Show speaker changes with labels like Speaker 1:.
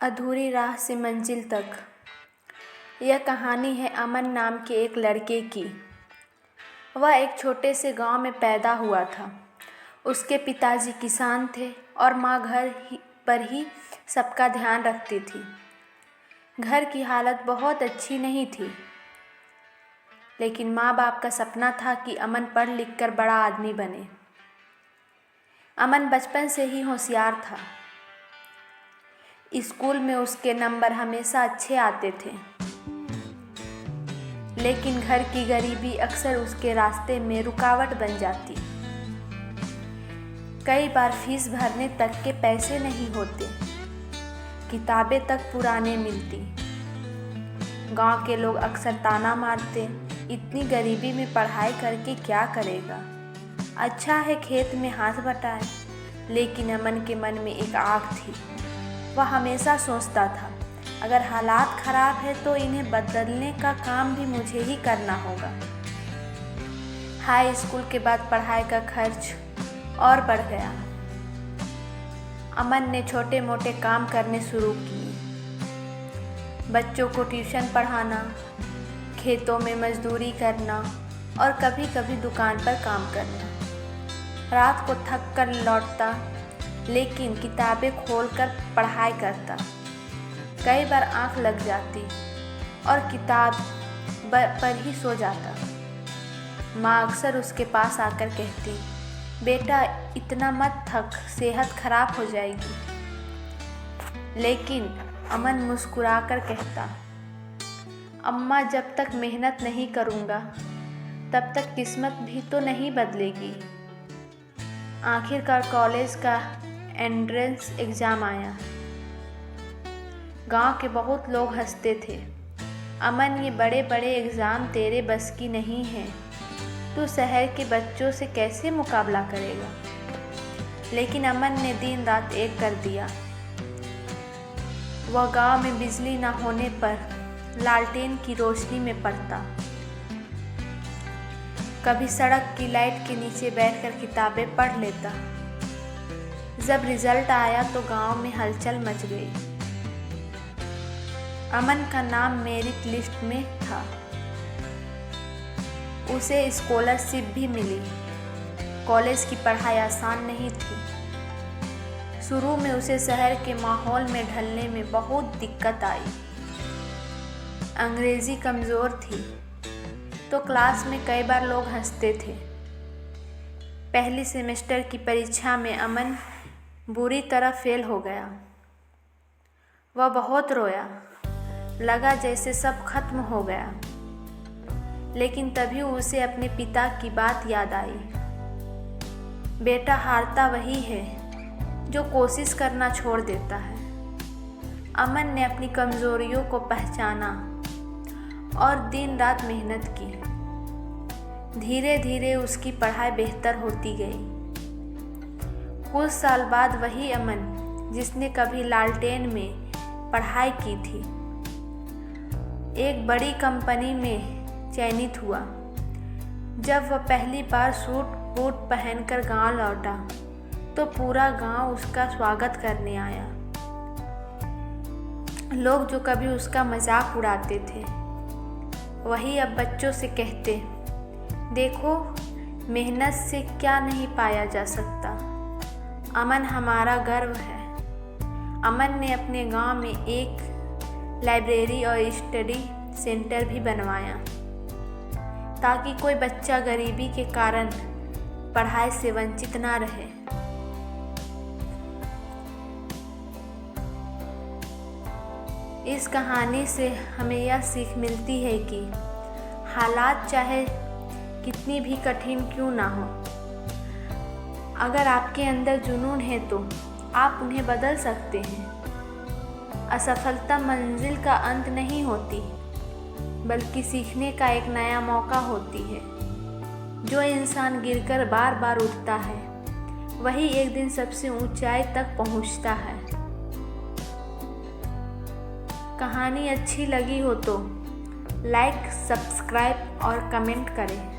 Speaker 1: अधूरी राह से मंजिल तक। यह कहानी है अमन नाम के एक लड़के की। वह एक छोटे से गांव में पैदा हुआ था। उसके पिताजी किसान थे और माँ पर ही सबका ध्यान रखती थी। घर की हालत बहुत अच्छी नहीं थी, लेकिन माँ बाप का सपना था कि अमन पढ़ लिख कर बड़ा आदमी बने। अमन बचपन से ही होशियार था। स्कूल में उसके नंबर हमेशा अच्छे आते थे, लेकिन घर की गरीबी अक्सर उसके रास्ते में रुकावट बन जाती। कई बार फीस भरने तक के पैसे नहीं होते, किताबें तक पुराने मिलती। गांव के लोग अक्सर ताना मारते, इतनी गरीबी में पढ़ाई करके क्या करेगा, अच्छा है खेत में हाथ बटाए। लेकिन अमन के मन में एक आग थी। वह हमेशा सोचता था, अगर हालात खराब है तो इन्हें बदलने का काम भी मुझे ही करना होगा। हाई स्कूल के बाद पढ़ाई का खर्च और बढ़ गया। अमन ने छोटे मोटे काम करने शुरू किए। बच्चों को ट्यूशन पढ़ाना, खेतों में मजदूरी करना और कभी कभी दुकान पर काम करना। रात को थक कर लौटता, लेकिन किताबें खोलकर पढ़ाई करता। कई बार आंख लग जाती और किताब पर ही सो जाता। माँ अक्सर उसके पास आकर कहती, बेटा इतना मत थक, सेहत खराब हो जाएगी। लेकिन अमन मुस्कुराकर कहता, अम्मा जब तक मेहनत नहीं करूँगा तब तक किस्मत भी तो नहीं बदलेगी। आखिरकार कॉलेज का एंट्रेंस एग्ज़ाम आया। गांव के बहुत लोग हंसते थे, अमन ये बड़े बड़े एग्ज़ाम तेरे बस की नहीं है, तू शहर के बच्चों से कैसे मुकाबला करेगा। लेकिन अमन ने दिन रात एक कर दिया। वह गांव में बिजली न होने पर लालटेन की रोशनी में पढ़ता। कभी सड़क की लाइट के नीचे बैठकर किताबें पढ़ लेता। जब रिजल्ट आया तो गांव में हलचल मच गई। अमन का नाम मेरिट लिस्ट में था। उसे स्कॉलरशिप भी मिली। कॉलेज की पढ़ाई आसान नहीं थी। शुरू में उसे शहर के माहौल में ढलने में बहुत दिक्कत आई। अंग्रेज़ी कमज़ोर थी तो क्लास में कई बार लोग हंसते थे। पहली सेमेस्टर की परीक्षा में अमन बुरी तरह फेल हो गया। वह बहुत रोया, लगा जैसे सब खत्म हो गया। लेकिन तभी उसे अपने पिता की बात याद आई। बेटा, हारता वही है जो कोशिश करना छोड़ देता है। अमन ने अपनी कमज़ोरियों को पहचाना और दिन रात मेहनत की। धीरे धीरे उसकी पढ़ाई बेहतर होती गई। कुछ साल बाद वही अमन जिसने कभी लालटेन में पढ़ाई की थी, एक बड़ी कंपनी में चयनित हुआ। जब वह पहली बार सूट बूट पहनकर गांव लौटा तो पूरा गांव उसका स्वागत करने आया। लोग जो कभी उसका मजाक उड़ाते थे, वही अब बच्चों से कहते, देखो मेहनत से क्या नहीं पाया जा सकता। अमन हमारा गर्व है। अमन ने अपने गांव में एक लाइब्रेरी और स्टडी सेंटर भी बनवाया, ताकि कोई बच्चा गरीबी के कारण पढ़ाई से वंचित ना रहे। इस कहानी से हमें यह सीख मिलती है कि हालात चाहे कितनी भी कठिन क्यों ना हो, अगर आपके अंदर जुनून है तो आप उन्हें बदल सकते हैं। असफलता मंजिल का अंत नहीं होती, बल्कि सीखने का एक नया मौका होती है। जो इंसान गिरकर बार बार उठता है, वही एक दिन सबसे ऊंचाई तक पहुंचता है। कहानी अच्छी लगी हो तो लाइक, सब्सक्राइब और कमेंट करें।